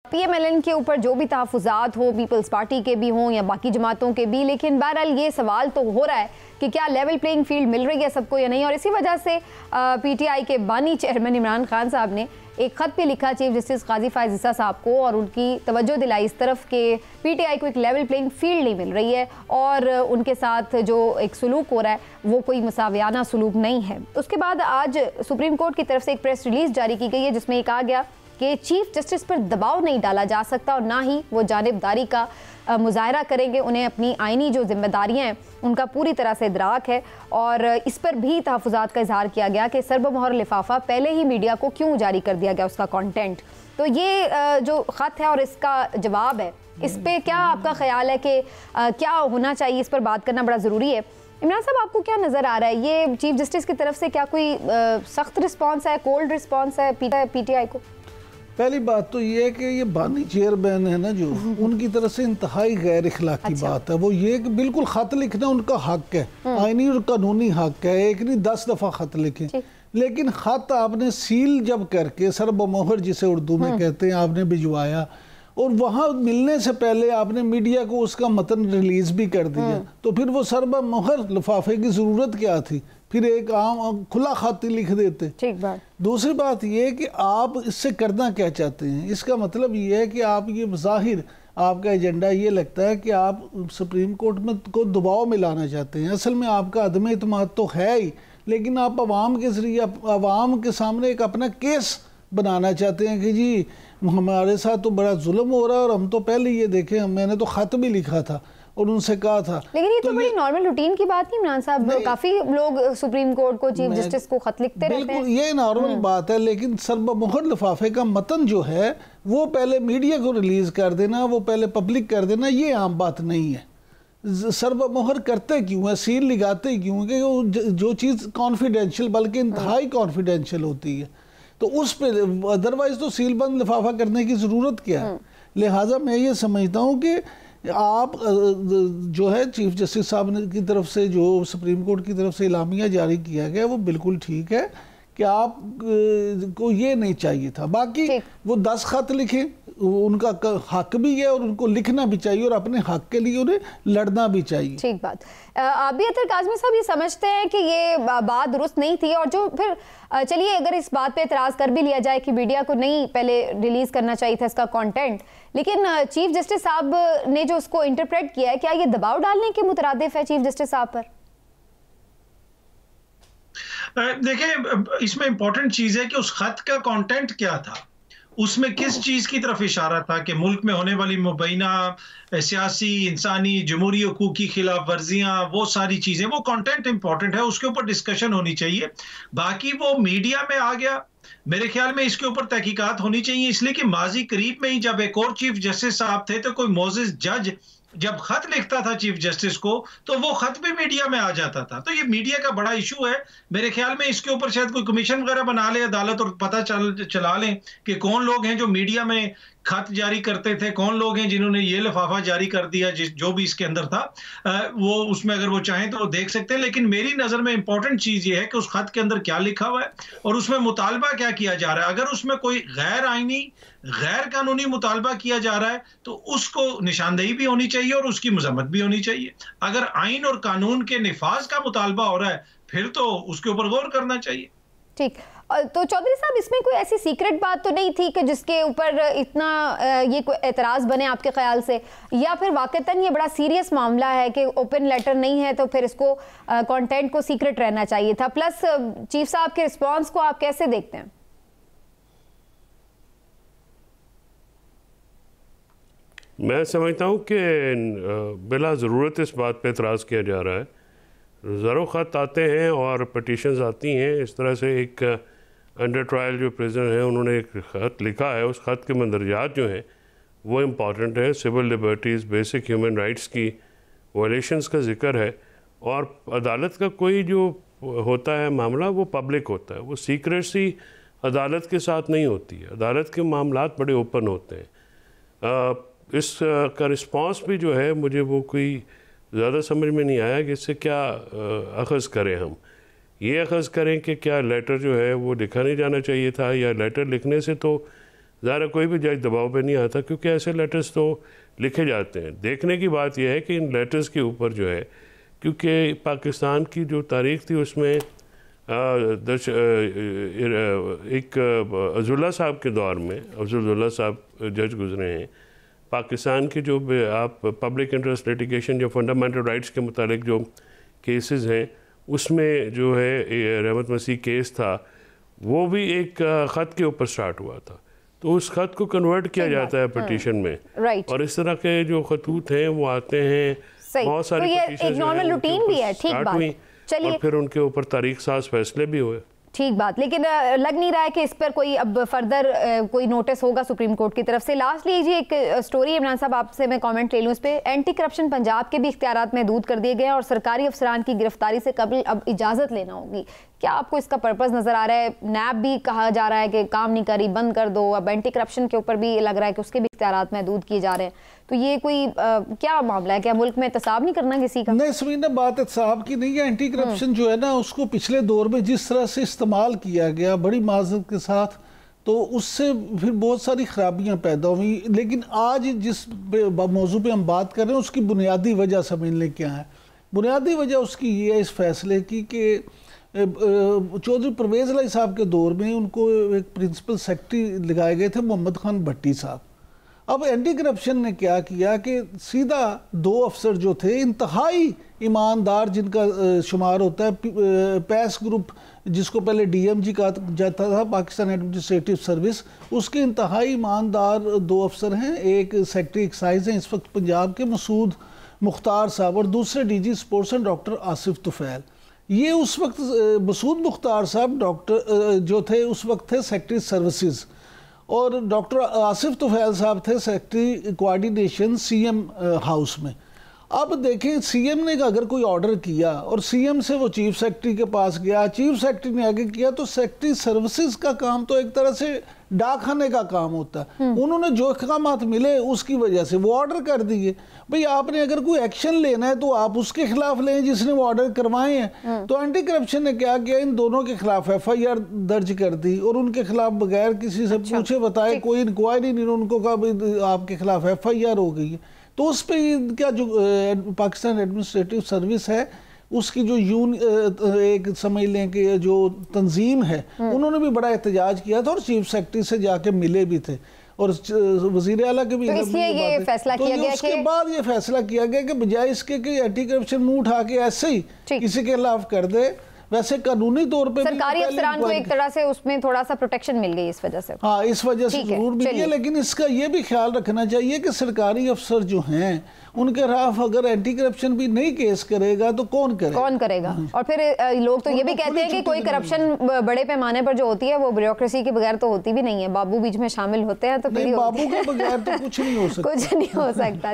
PMLN के ऊपर जो भी तहफ़्फ़ुज़ात हो, पीपल्स पार्टी के भी हों या बाकी जमातों के भी, लेकिन बहरहाल ये सवाल तो हो रहा है कि क्या लेवल प्लेइंग फील्ड मिल रही है सबको या नहीं। और इसी वजह से PTI के बानी चेयरमैन इमरान खान साहब ने एक ख़त पे लिखा चीफ जस्टिस काजी फ़ायज़ ईसा साहब को और उनकी तवज्जो दिलाई इस तरफ के PTI को एक लेवल प्लेइंग फील्ड नहीं मिल रही है और उनके साथ जो एक सलूक हो रहा है वो कोई मुसावियाना सलूक नहीं है। उसके बाद आज सुप्रीम कोर्ट की तरफ से एक प्रेस रिलीज़ जारी की गई है जिसमें ये कहा गया कि चीफ जस्टिस पर दबाव नहीं डाला जा सकता और ना ही वो जानिबदारी का मुजाहरा करेंगे। उन्हें अपनी आइनी जो जिम्मेदारियां हैं उनका पूरी तरह से इदराक है और इस पर भी तहफ़्फ़ुज़ात का इजहार किया गया कि सरबमोहर लिफाफा पहले ही मीडिया को क्यों जारी कर दिया गया उसका कंटेंट। तो ये जो ख़त है और इसका जवाब है, इस पर क्या आपका ख्याल है कि क्या होना चाहिए, इस पर बात करना बड़ा ज़रूरी है। इमरान साहब, आपको क्या नज़र आ रहा है, ये चीफ जस्टिस की तरफ से क्या कोई सख्त रिस्पॉन्स है, कोल्ड रिस्पॉन्स है PTI को? पहली बात तो ये है कि ये बानी चेयरमैन है ना जो, उनकी तरफ से इंतहाई गैर इखलाकी बात है वो ये कि बिल्कुल ख़त लिखना उनका हक है, आईनी और कानूनी हक है, एक नहीं 10 दफ़ा ख़त लिखें, लेकिन ख़त आपने सील जब करके सरबमोहर जिसे उर्दू में कहते हैं आपने भिजवाया और वहाँ मिलने से पहले आपने मीडिया को उसका मतन रिलीज़ भी कर दिया, तो फिर वो सरबमोहर लिफाफे की ज़रूरत क्या थी? फिर एक आम खुला खाती लिख देते। ठीक बात। दूसरी बात ये कि आप इससे करना क्या चाहते हैं, इसका मतलब ये है कि आप ये ज़ाहिर आपका एजेंडा ये लगता है कि आप सुप्रीम कोर्ट में को दबाव में लाना चाहते हैं। असल में आपका अदम एतमाद तो है ही, लेकिन आप आवाम के ज़रिए आवाम के सामने एक अपना केस बनाना चाहते हैं कि जी हमारे साथ तो बड़ा जुल्म हो रहा है और हम तो पहले ये देखें, मैंने तो ख़त भी लिखा था और उनसे कहा था। लेकिन ये तो बड़ी नॉर्मल रूटीन की बात नहीं इमरान साहब, काफी लोग सुप्रीम कोर्ट को चीफ जस्टिस को खत लिखते रहते हैं। बिल्कुल ये नॉर्मल बात है, लेकिन सरबमोहर लिफाफे का मतन जो है वो पहले मीडिया को रिलीज कर देना, वो पहले पब्लिक कर देना, ये आम बात नहीं है। सरबमोहर करते क्यों है, सील लगाते क्यों है कि जो चीज़ कॉन्फिडेंशियल बल्कि इंतहाई कॉन्फिडेंशियल होती है तो उस पर, अदरवाइज तो सील बंद लिफाफा करने की ज़रूरत क्या है। लिहाजा मैं ये समझता हूँ कि आप जो है चीफ जस्टिस साहब की तरफ से जो सुप्रीम कोर्ट की तरफ से इलामिया जारी किया गया वो बिल्कुल ठीक है कि आप को ये नहीं चाहिए था। बाकी वो 10 खत लिखे, उनका हक भी है और उनको लिखना भी चाहिए और अपने हक के लिए उन्हें लड़ना भी चाहिए। ठीक बात। अभी अतर काज़मी साहब ये समझते हैं कि ये बात दुरुस्त नहीं थी और जो फिर चलिए अगर इस बात पे एतराज़ कर भी लिया जाए कि मीडिया को नहीं पहले रिलीज़ करना चाहिए था इसका कंटेंट, लेकिन चीफ जस्टिस साहब ने जो उसको इंटरप्रेट किया है, क्या ये दबाव डालने के मुतरादिफ है चीफ जस्टिस साहब पर? देखिए इसमें इंपॉर्टेंट चीज है कि उस खत का कंटेंट क्या था, उसमें किस चीज की तरफ इशारा था कि मुल्क में होने वाली मुबैना सियासी, इंसानी, जमहूरी हकूक की खिलाफ वर्जियां, वो सारी चीजें, वो कंटेंट इंपॉर्टेंट है, उसके ऊपर डिस्कशन होनी चाहिए। बाकी वो मीडिया में आ गया, मेरे ख्याल में इसके ऊपर तहकीकात होनी चाहिए, इसलिए कि माजी करीब में ही जब एक और चीफ जस्टिस साहब थे तो कोई मोजिज जज जब खत लिखता था चीफ जस्टिस को तो वो खत भी मीडिया में आ जाता था। तो ये मीडिया का बड़ा इशू है। मेरे ख्याल में इसके ऊपर शायद कोई कमीशन वगैरह बना ले अदालत और पता चला लें कि कौन लोग हैं जो मीडिया में खत जारी करते थे, कौन लोग हैं जिन्होंने ये लिफाफा जारी कर दिया, जो भी इसके अंदर था वो उसमें अगर वो चाहें तो वो देख सकते हैं। लेकिन मेरी नज़र में इंपॉर्टेंट चीज़ ये है कि उस खत के अंदर क्या लिखा हुआ है और उसमें मुतालबा क्या किया जा रहा है। अगर उसमें कोई गैर आईनी, गैर कानूनी मुतालबा किया जा रहा है तो उसको निशानदेही भी होनी चाहिए और उसकी मजम्मत भी होनी चाहिए। अगर आइन और कानून के निफाज का मुतालबा हो रहा है फिर तो उसके ऊपर गौर करना चाहिए। ठीक, तो चौधरी साहब इसमें कोई ऐसी सीक्रेट बात तो नहीं थी कि जिसके ऊपर इतना ये कोई एतराज़ बने आपके ख्याल से, या फिर वाकईतन ये बड़ा सीरियस मामला है कि ओपन लेटर नहीं है तो फिर इसको कंटेंट को सीक्रेट रहना चाहिए था? प्लस चीफ साहब के रिस्पांस को आप कैसे देखते हैं? मैं समझता हूँ कि बिला ज़रूरत इस बात पे एतराज़ किया जा रहा है। ज़रो ख़त आते हैं और पटिशन्स आती हैं, इस तरह से एक अंडर ट्रायल जो प्रिजनर हैं उन्होंने एक ख़त लिखा है, उस ख़त के मंदरजात जो हैं वो इम्पॉर्टेंट है, civil liberties, basic human rights की वायलेशंस का जिक्र है और अदालत का कोई जो होता है मामला वो पब्लिक होता है, वो सीक्रेसी अदालत के साथ नहीं होती है। अदालत के मामलात बड़े ओपन होते हैं। इस का रिस्पॉन्स भी जो है मुझे वो कोई ज़्यादा समझ में नहीं आया कि इससे क्या अखज़ करें हम। ये अखज़ करें कि क्या लेटर जो है वो लिखा नहीं जाना चाहिए था, या लेटर लिखने से तो ज़ाहिर कोई भी जज दबाव पे नहीं आता, क्योंकि ऐसे लेटर्स तो लिखे जाते हैं। देखने की बात यह है कि इन लेटर्स के ऊपर जो है, क्योंकि पाकिस्तान की जो तारीख़ थी उसमें एक अब्दुल्ला साहब के दौर में, अब्दुल्ला साहब जज गुजरे हैं, पाकिस्तान की जो आप पब्लिक इंटरेस्ट लिटिगेशन, जो फंडामेंटल राइट्स के मुतालिक जो केसेस हैं, उसमें जो है रहमत मसीह केस था, वो भी एक ख़त के ऊपर स्टार्ट हुआ था। तो उस खत को कन्वर्ट किया जाता है पिटीशन में, और इस तरह के जो खतूत हैं वो आते हैं, बहुत सारी तो ये एक नॉर्मल रूटीन भी है। ठीक बात, चलिए, और फिर उनके ऊपर तारीख साज फैसले भी हुए। ठीक बात, लेकिन लग नहीं रहा है कि इस पर कोई अब फर्दर कोई नोटिस होगा सुप्रीम कोर्ट की तरफ से। लास्टली जी एक स्टोरी इमरान साहब आपसे मैं कमेंट ले लूँ इस पर। एंटी करप्शन पंजाब के भी इख्तियारात महदूद कर दिए गए हैं और सरकारी अफसरान की गिरफ्तारी से कबल अब इजाज़त लेना होगी। क्या आपको इसका पर्पस नज़र आ रहा है? नैब भी कहा जा रहा है कि काम नहीं करी, बंद कर दो। अब एंटी करप्शन के ऊपर भी लग रहा है कि उसके भी इख्तियारात महदूद किए जा रहे हैं। तो ये कोई क्या मामला है? क्या मुल्क में एहतसाब नहीं करना किसी का? नहीं समीना, बात एहतसाब की नहीं है। एंटी करप्शन जो है ना, उसको पिछले दौर में जिस तरह से इस्तेमाल किया गया बड़ी माजरत के साथ, तो उससे फिर बहुत सारी खराबियां पैदा हुई। लेकिन आज जिस मौजू पे हम बात कर रहे हैं उसकी बुनियादी वजह समझने क्या है। बुनियादी वजह उसकी ये है इस फैसले की कि चौधरी परवेज़ इलाही साहब के दौर में उनको एक प्रिंसिपल सेक्रेटरी लगाए गए थे, मोहम्मद खान भट्टी साहब। अब एंटी करप्शन ने क्या किया कि सीधा दो अफसर जो थे इंतहाई ईमानदार, जिनका शुमार होता है पैस ग्रुप, जिसको पहले डीएमजी कहा जाता था, पाकिस्तान एडमिनिस्ट्रेटिव सर्विस, उसके इंतहाई ईमानदार दो अफसर हैं। एक सेक्रेटरी एक्साइज हैं इस वक्त पंजाब के मसूद मुख्तार साहब, और दूसरे डीजी स्पोर्ट्स हैं डॉक्टर आसिफ तुफैल। ये उस वक्त मसूद मुख्तार साहब डॉक्टर जो थे उस वक्त थे सेक्रेटरी सर्विसेज, और डॉक्टर आसिफ तुफैल साहब थे सेक्रेटरी कोऑर्डिनेशन सीएम हाउस में। अब देखें, सीएम ने अगर कोई ऑर्डर किया और सीएम से वो चीफ सेक्रेटरी के पास गया, चीफ सेक्रेटरी ने आगे किया, तो सेक्रेटरी सर्विसेज का काम तो एक तरह से डाकखाने का काम होता है। उन्होंने जो इक़दामात मिले उसकी वजह से वो ऑर्डर कर दिए। भाई आपने अगर कोई एक्शन लेना है तो आप उसके खिलाफ लें जिसने वो ऑर्डर करवाए हैं। तो एंटी करप्शन ने क्या किया, इन दोनों के खिलाफ एफआईआर दर्ज कर दी और उनके खिलाफ बगैर किसी से पूछे बताए, कोई इंक्वायरी नहीं, उनको कहा आपके खिलाफ एफआईआर हो गई है। तो उस पर क्या जो पाकिस्तान एडमिनिस्ट्रेटिव सर्विस है उसकी जो एक समझ लें कि जो तंजीम है, उन्होंने भी बड़ा एहतजाज किया था और चीफ सेक्रेटरी से जाके मिले भी थे और वजीर आला के भी। तो इसलिए ये फैसला किया गया, उसके बाद ये फैसला किया गया कि बजाय इसके कि एंटी करप्शन मुंह उठा के ऐसे ही किसी के खिलाफ कर दे, वैसे कानूनी तौर पे सरकारी अफसरान को एक तरह से उसमें थोड़ा सा प्रोटेक्शन मिल गई इस वजह से। हाँ, इस वजह से जरूर मिली है। लेकिन इसका ये भी ख्याल रखना चाहिए कि सरकारी अफसर जो हैं उनके खिलाफ अगर एंटी करप्शन भी नहीं केस करेगा तो कौन करेगा? और फिर लोग तो ये भी कहते हैं कि कोई करप्शन बड़े पैमाने पर जो होती है वो ब्यूरोक्रेसी के बगैर तो होती भी नहीं है, बाबू बीच में शामिल होते हैं तो फिर बाबू के बगैर तो कुछ नहीं हो सकता। कुछ नहीं हो सकता।